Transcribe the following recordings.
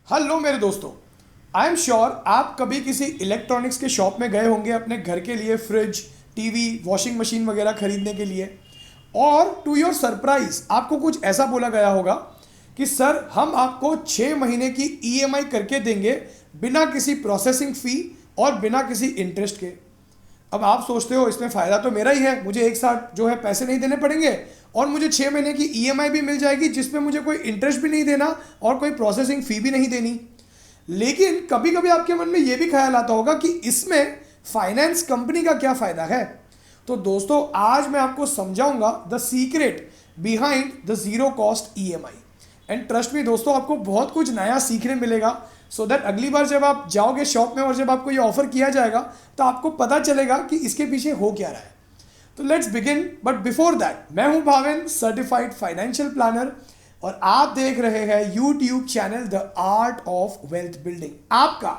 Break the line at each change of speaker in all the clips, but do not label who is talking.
Hello मेरे दोस्तों। I am sure आप कभी किसी इलेक्ट्रॉनिक्स के शॉप में गए होंगे अपने घर के लिए फ्रिज, टीवी, वॉशिंग मशीन वगैरह खरीदने के लिए। और टू योर सरप्राइज आपको कुछ ऐसा बोला गया होगा कि सर हम आपको 6 महीने की ईएमआई करके देंगे बिना किसी प्रोसेसिंग फ़ी और बिना किसी इंटरेस्ट के। अब आप सोचते हो इसमें फ़ायदा तो मेरा ही है, मुझे एक साथ जो है पैसे नहीं देने पड़ेंगे और मुझे 6 महीने की ईएमआई भी मिल जाएगी जिसमें मुझे कोई इंटरेस्ट भी नहीं देना और कोई प्रोसेसिंग फ़ी भी नहीं देनी। लेकिन कभी कभी आपके मन में यह भी ख्याल आता होगा कि इसमें फाइनेंस कंपनी का क्या फ़ायदा है। तो दोस्तों आज मैं आपको समझाऊंगा the secret behind the zero cost EMI. And trust me दोस्तों, आपको बहुत कुछ नया सीखने मिलेगा सो दैट अगली बार जब आप जाओगे शॉप में और जब आपको ये ऑफर किया जाएगा तो आपको पता चलेगा कि इसके पीछे हो क्या रहा है। तो let's begin, but before that मैं हूं भाविन, सर्टिफाइड फाइनेंशियल प्लानर, और आप देख रहे हैं YouTube channel The Art of Wealth Building, आपका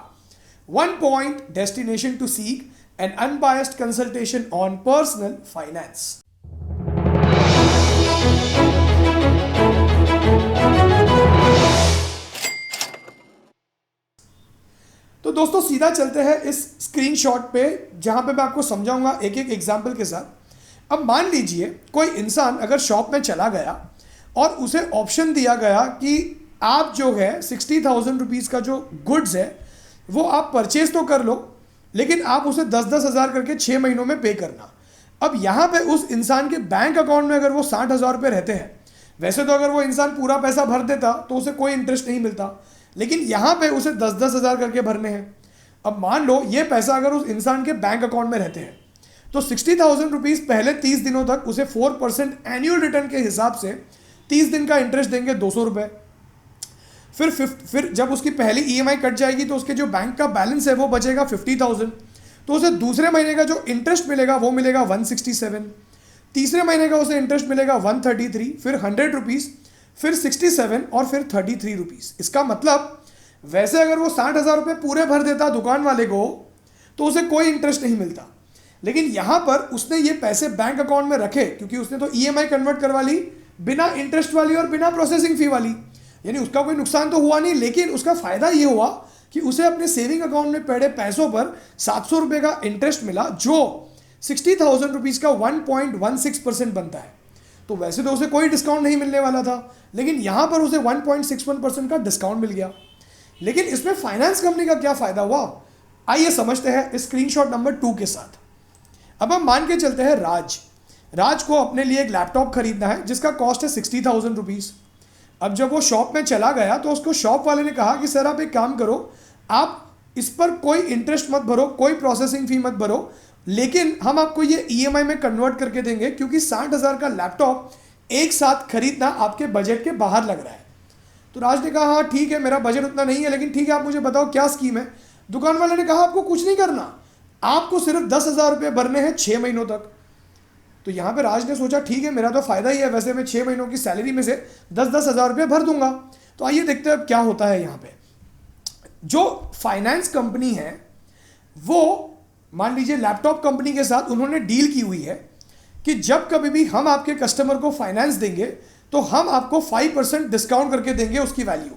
one point destination to seek an unbiased consultation on personal finance. तो दोस्तों सीधा चलते हैं इस स्क्रीनशॉट पे जहां पे मैं आपको समझाऊंगा एक एक एग्जाम्पल के साथ। अब मान लीजिए कोई इंसान अगर शॉप में चला गया और उसे ऑप्शन दिया गया कि आप जो है 60,000 रुपीज़ का जो गुड्स है वो आप परचेज तो कर लो, लेकिन आप उसे 10-10 हज़ार करके 6 महीनों में पे करना। अब यहाँ पे उस इंसान के बैंक अकाउंट में अगर वो 60,000 रुपये रहते हैं, वैसे तो अगर वो इंसान पूरा पैसा भर देता तो उसे कोई इंटरेस्ट नहीं मिलता, लेकिन यहाँ पे उसे 10-10 हज़ार करके भरने हैं। अब मान लो ये पैसा अगर उस इंसान के बैंक अकाउंट में रहते हैं तो 60,000 रुपीज़ पहले 30 दिनों तक उसे 4% एनुअल रिटर्न के हिसाब से 30 दिन का इंटरेस्ट देंगे 200 रुपये। फिर जब उसकी पहली ईएमआई कट जाएगी तो उसके जो बैंक का बैलेंस है वो बचेगा 50,000, तो उसे दूसरे महीने का जो इंटरेस्ट मिलेगा वो मिलेगा 167, तीसरे महीने का उसे इंटरेस्ट मिलेगा 133, फिर 100 रुपीज़, फिर 67 और फिर 33 रुपीज़। इसका मतलब वैसे अगर वो 60,000 रुपये पूरे भर देता दुकान वाले को तो उसे कोई इंटरेस्ट नहीं मिलता, लेकिन यहाँ पर उसने ये पैसे बैंक अकाउंट में रखे क्योंकि उसने तो ईएमआई कन्वर्ट करवा ली बिना इंटरेस्ट वाली और बिना प्रोसेसिंग फी वाली, यानी उसका कोई नुकसान तो हुआ नहीं, लेकिन उसका फ़ायदा ये हुआ कि उसे अपने सेविंग अकाउंट में पड़े पैसों पर 700 रुपये का इंटरेस्ट मिला जो 60,000 रुपीज़ का 1.16% बनता है। तो वैसे तो उसे कोई डिस्काउंट नहीं मिलने वाला था, लेकिन यहाँ पर उसे 1.61% का डिस्काउंट मिल गया। लेकिन इसमें फाइनेंस कंपनी का क्या फ़ायदा हुआ, आइए समझते हैं स्क्रीनशॉट नंबर 2 के साथ। अब हम मान के चलते हैं राज को अपने लिए एक लैपटॉप खरीदना है जिसका कॉस्ट है 60,000 रुपीज़। अब जब वो शॉप में चला गया तो उसको शॉप वाले ने कहा कि सर आप एक काम करो, आप इस पर कोई इंटरेस्ट मत भरो, कोई प्रोसेसिंग फ़ी मत भरो, लेकिन हम आपको ये ईएमआई में कन्वर्ट करके देंगे क्योंकि 60,000 का लैपटॉप एक साथ खरीदना आपके बजट के बाहर लग रहा है। तो राज ने कहा हाँ ठीक है, मेरा बजट उतना नहीं है, लेकिन ठीक है आप मुझे बताओ क्या स्कीम है। दुकान वाले ने कहा आपको कुछ नहीं करना, आपको सिर्फ 10,000 रुपये भरने हैं 6 महीनों तक। तो यहाँ पे राज ने सोचा ठीक है मेरा तो फ़ायदा ही है, वैसे मैं 6 महीनों की सैलरी में से 10-10 हज़ार रुपये भर दूंगा। तो आइए देखते हैं अब क्या होता है। यहाँ पे जो फाइनेंस कंपनी है वो मान लीजिए लैपटॉप कंपनी के साथ उन्होंने डील की हुई है कि जब कभी भी हम आपके कस्टमर को फाइनेंस देंगे तो हम आपको 5% डिस्काउंट करके देंगे उसकी वैल्यू।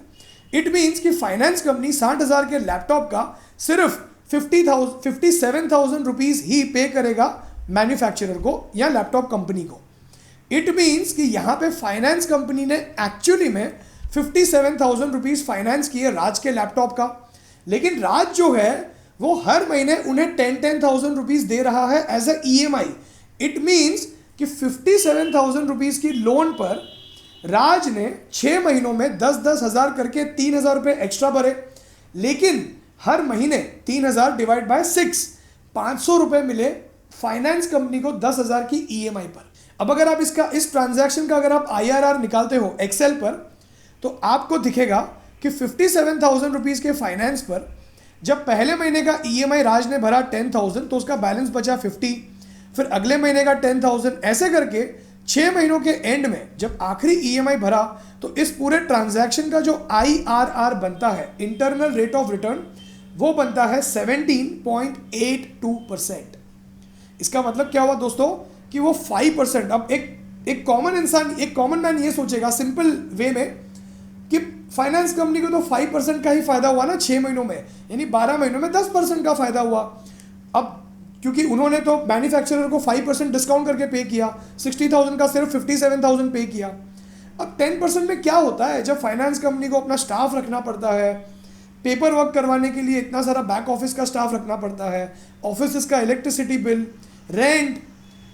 इट मीन्स कि फाइनेंस कंपनी 60,000 के लैपटॉप का सिर्फ 57,000 रुपीज़ ही पे करेगा मैन्युफैक्चरर को या लैपटॉप कंपनी को। इट मीन्स कि यहाँ पे फाइनेंस कंपनी ने एक्चुअली में 57,000 रुपीज़ फाइनेंस किए राज के लैपटॉप का, लेकिन राज जो है वो हर महीने उन्हें 10,000 रुपीज़ दे रहा है as a EMI. It means कि 57,000 रुपीज़ की लोन पर राज ने 6 महीनों में 10-10 हज़ार करके 3,000 रुपये एक्स्ट्रा भरे, लेकिन हर महीने 3,000 डिवाइड बाय 6 500 रुपये मिले फाइनेंस कंपनी को 10,000 की ईएमआई पर। अब अगर आप इस ट्रांजैक्शन का अगर आप आईआरआर निकालते हो एक्सेल पर तो आपको दिखेगा कि 57,000 रुपीज़ के फाइनेंस पर जब पहले महीने का ईएमआई राज ने भरा 10,000 तो उसका बैलेंस बचा 50, फिर अगले महीने का 10,000, ऐसे करके 6 महीनों के एंड में जब आखिरी ईएमआई भरा तो इस पूरे ट्रांजैक्शन का जो आईआरआर बनता है, इंटरनल रेट ऑफ रिटर्न, वो बनता है 17.82%। इसका मतलब क्या हुआ दोस्तों कि वो 5%। अब एक कॉमन इंसान, एक कॉमन मैन ये सोचेगा सिंपल वे में कि फाइनेंस कंपनी को तो 5% का ही फायदा हुआ ना 6 महीनों में, यानी 12 महीनों में 10% का फायदा हुआ। अब क्योंकि उन्होंने तो मैन्युफैक्चरर को 5% डिस्काउंट करके पे किया, 60,000 का सिर्फ 57,000 पे किया। अब 10% में क्या होता है, जब फाइनेंस कंपनी को अपना स्टाफ रखना पड़ता है, पेपर वर्क करवाने के लिए इतना सारा बैक ऑफिस का स्टाफ रखना पड़ता है, ऑफिस का इलेक्ट्रिसिटी बिल, रेंट,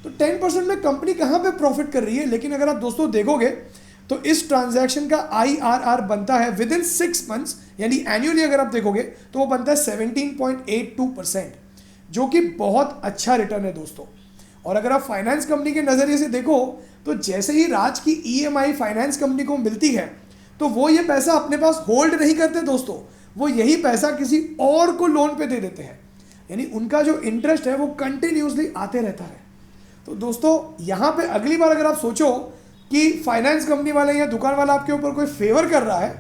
तो 10% में कंपनी कहाँ पे प्रॉफिट कर रही है। लेकिन अगर आप दोस्तों देखोगे तो इस ट्रांजैक्शन का IRR बनता है विद इन 6 मंथ्स, यानी एनुअली अगर आप देखोगे तो वो बनता है 17.82%, जो कि बहुत अच्छा रिटर्न है दोस्तों। और अगर आप फाइनेंस कंपनी के नज़रिए से देखो तो जैसे ही राज की EMI फाइनेंस कंपनी को मिलती है तो वो ये पैसा अपने पास होल्ड नहीं करते दोस्तों, वो यही पैसा किसी और को लोन पे दे देते हैं, यानी उनका जो इंटरेस्ट है वो कंटिन्यूसली आते रहता है। तो दोस्तों यहाँ पे अगली बार अगर आप सोचो कि फाइनेंस कंपनी वाले या दुकान वाला आपके ऊपर कोई फेवर कर रहा है,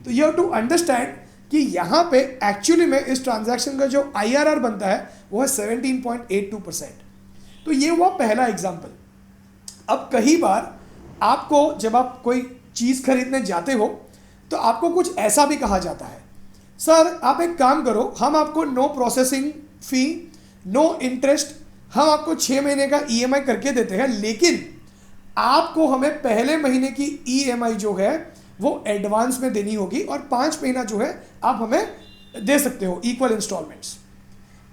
तो यू हैव टू अंडरस्टैंड कि यहाँ पे एक्चुअली में इस ट्रांजैक्शन का जो IRR बनता है वो है 17.82%। तो ये हुआ पहला एग्जाम्पल। अब कई बार आपको जब आप कोई चीज़ खरीदने जाते हो तो आपको कुछ ऐसा भी कहा जाता है, सर आप एक काम करो, हम आपको no processing fee, no interest, हम आपको 6 महीने का EMI करके देते हैं, लेकिन आपको हमें पहले महीने की EMI जो है वो एडवांस में देनी होगी और 5 महीना जो है आप हमें दे सकते हो इक्वल इंस्टॉलमेंट्स।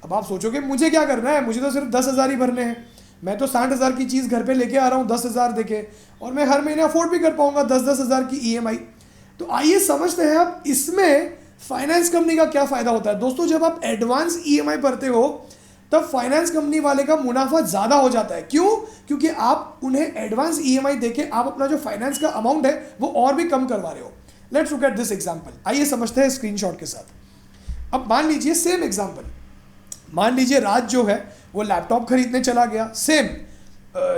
अब आप सोचोगे मुझे क्या करना है, मुझे तो सिर्फ 10,000 ही भरने हैं, मैं तो 60,000 की चीज़ घर पे लेके आ रहा हूँ 10,000 देके, और मैं हर महीने अफोर्ड भी कर पाऊंगा 10,000 की EMI। तो आइए समझते हैं अब इसमें फाइनेंस कंपनी का क्या फ़ायदा होता है। दोस्तों जब आप एडवांस EMI भरते हो तब फाइनेंस कंपनी वाले का मुनाफा ज़्यादा हो जाता है। क्यों? क्योंकि आप उन्हें एडवांस EMI देके आप अपना जो फाइनेंस का अमाउंट है वो और भी कम करवा रहे हो। Let's look at this example. आइए समझते हैं स्क्रीनशॉट के साथ। अब मान लीजिए सेम एग्जांपल, मान लीजिए राज जो है वो लैपटॉप खरीदने चला गया, सेम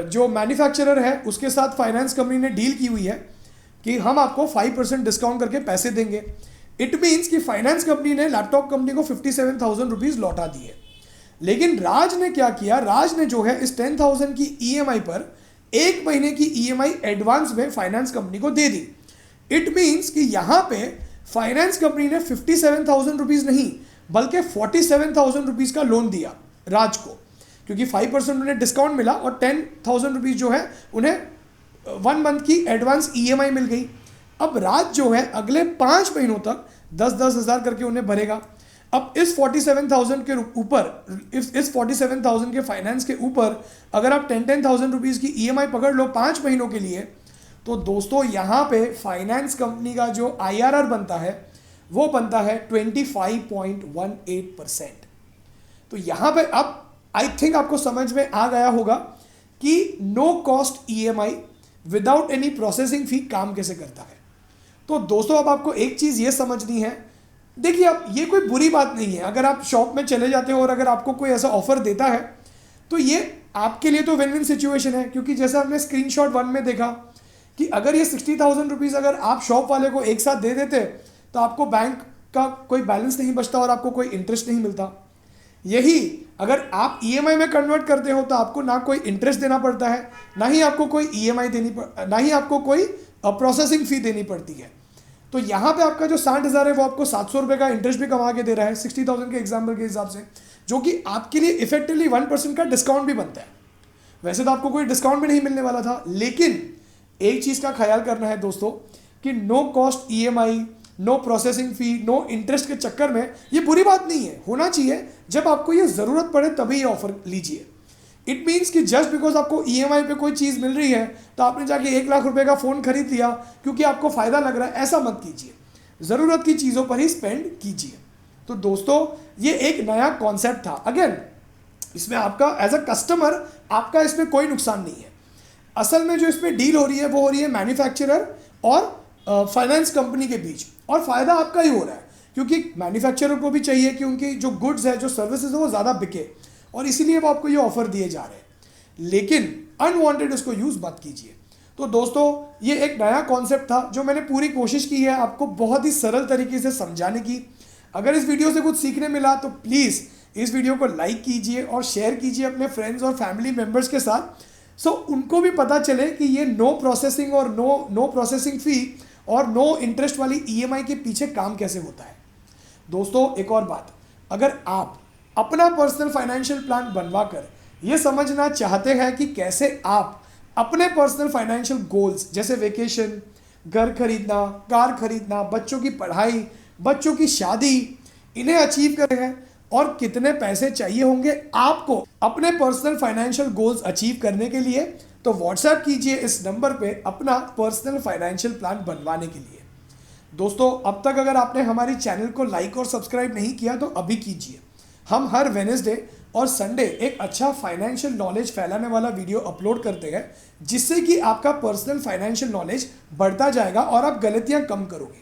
जो मैन्युफैक्चरर है उसके साथ फाइनेंस कंपनी ने डील की हुई है कि हम आपको 5% डिस्काउंट करके पैसे देंगे। इट मीन्स कि फाइनेंस कंपनी ने लैपटॉप कंपनी को 57,000 रुपीज़ लौटा दिए। लेकिन राज ने क्या किया, राज ने जो है इस 10,000 की EMI पर 1 महीने की EMI एडवांस में फाइनेंस कंपनी को दे दी। इट मीन्स कि यहाँ पे फाइनेंस कंपनी ने 57,000 रुपीज़ नहीं बल्कि 47,000 रुपीज़ का लोन दिया राज को, क्योंकि 5% उन्हें डिस्काउंट मिला और 10,000 रुपीज़ जो है उन्हें 1 मंथ की एडवांस EMI मिल गई। अब राज जो है अगले 5 महीनों तक 10-10 हज़ार करके उन्हें भरेगा। अब इस 47,000 के ऊपर, इस 47,000 के फाइनेंस के ऊपर अगर आप 10,000 रुपीज़ की EMI पकड़ लो 5 महीनों के लिए, तो दोस्तों यहाँ पे फाइनेंस कंपनी का जो IRR बनता है वो बनता है 25.18%। तो यहाँ पे अब आई थिंक आपको समझ में आ गया होगा कि no cost EMI without any processing fee काम कैसे करता है। तो दोस्तों अब आपको एक चीज़ ये समझनी है, देखिए अब ये कोई बुरी बात नहीं है अगर आप शॉप में चले जाते हो और अगर आपको कोई ऐसा ऑफर देता है तो ये आपके लिए तो विन विन सिचुएशन है, क्योंकि जैसा हमने स्क्रीनशॉट 1 में देखा कि अगर ये 60,000 रुपीज़ अगर आप शॉप वाले को एक साथ दे देते तो आपको बैंक का कोई बैलेंस नहीं बचता और आपको कोई इंटरेस्ट नहीं मिलता। यही अगर आप EMI में कन्वर्ट करते हो तो आपको ना कोई इंटरेस्ट देना पड़ता है, ना ही आपको कोई EMI ना ही आपको कोई प्रोसेसिंग फ़ी देनी पड़ती है। तो यहाँ पे आपका जो 60,000 है वो आपको 700 रुपये का इंटरेस्ट भी कमा के दे रहा है 60,000 के एग्जाम्पल के हिसाब से, जो कि आपके लिए इफेक्टिवली 1% का डिस्काउंट भी बनता है। वैसे तो आपको कोई डिस्काउंट भी नहीं मिलने वाला था, लेकिन एक चीज़ का ख्याल करना है दोस्तों कि no cost EMI, no processing fee, no interest के चक्कर में ये बुरी बात नहीं है, होना चाहिए। जब आपको ये ज़रूरत पड़े तभी ये ऑफर लीजिए। इट मीन्स कि जस्ट बिकॉज आपको EMI पे कोई चीज़ मिल रही है तो आपने जाके 1 लाख रुपए का फ़ोन खरीद लिया क्योंकि आपको फ़ायदा लग रहा है, ऐसा मत कीजिए। ज़रूरत की चीज़ों पर ही स्पेंड कीजिए। तो दोस्तों ये एक नया कॉन्सेप्ट था। अगेन इसमें आपका एज अ कस्टमर आपका इसमें कोई नुकसान नहीं है। असल में जो इसमें डील हो रही है वो हो रही है मैन्युफैक्चरर और फाइनेंस कंपनी के बीच, और फ़ायदा आपका ही हो रहा है क्योंकि मैन्युफैक्चरर को भी चाहिए कि उनकी जो गुड्स है, जो सर्विसेज है वो ज़्यादा बिके, और इसीलिए वो आपको ये ऑफर दिए जा रहे हैं। लेकिन अनवांटेड इसको यूज़ मत कीजिए। तो दोस्तों ये एक नया कॉन्सेप्ट था जो मैंने पूरी कोशिश की है आपको बहुत ही सरल तरीके से समझाने की। अगर इस वीडियो से कुछ सीखने मिला तो प्लीज़ इस वीडियो को लाइक कीजिए और शेयर कीजिए अपने फ्रेंड्स और फैमिली मेम्बर्स के साथ, सो उनको भी पता चले कि ये नो प्रोसेसिंग और नो प्रोसेसिंग फ़ी और नो इंटरेस्ट वाली ईएमआई के पीछे काम कैसे होता है। दोस्तों एक और बात, अगर आप अपना पर्सनल फाइनेंशियल प्लान बनवा कर ये समझना चाहते हैं कि कैसे आप अपने पर्सनल फाइनेंशियल गोल्स जैसे वेकेशन, घर खरीदना, कार खरीदना, बच्चों की पढ़ाई, बच्चों की शादी, इन्हें अचीव कर रहे हैं और कितने पैसे चाहिए होंगे आपको अपने पर्सनल फाइनेंशियल गोल्स अचीव करने के लिए, तो व्हाट्सएप कीजिए इस नंबर पे अपना पर्सनल फाइनेंशियल प्लान बनवाने के लिए। दोस्तों अब तक अगर आपने हमारी चैनल को लाइक और सब्सक्राइब नहीं किया तो अभी कीजिए। हम हर वेडनेसडे और संडे एक अच्छा फाइनेंशियल नॉलेज फैलाने वाला वीडियो अपलोड करते हैं, जिससे कि आपका पर्सनल फाइनेंशियल नॉलेज बढ़ता जाएगा और आप गलतियां कम करोगे।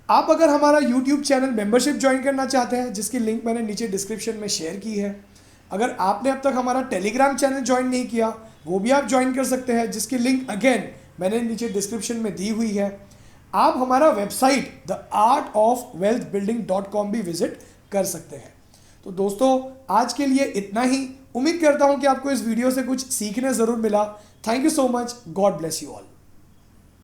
आप अगर हमारा यूट्यूब चैनल मेंबरशिप ज्वाइन करना चाहते हैं, जिसकी लिंक मैंने नीचे डिस्क्रिप्शन में शेयर की है। अगर आपने अब तक हमारा टेलीग्राम चैनल ज्वाइन नहीं किया, वो भी आप ज्वाइन कर सकते हैं, जिसकी लिंक अगेन मैंने नीचे डिस्क्रिप्शन में दी हुई है। आप हमारा वेबसाइट theartofwealthbuilding.com भी विजिट कर सकते हैं। तो दोस्तों आज के लिए इतना ही। उम्मीद करता हूं कि आपको इस वीडियो से कुछ सीखने ज़रूर मिला। Thank you so much. God bless you all.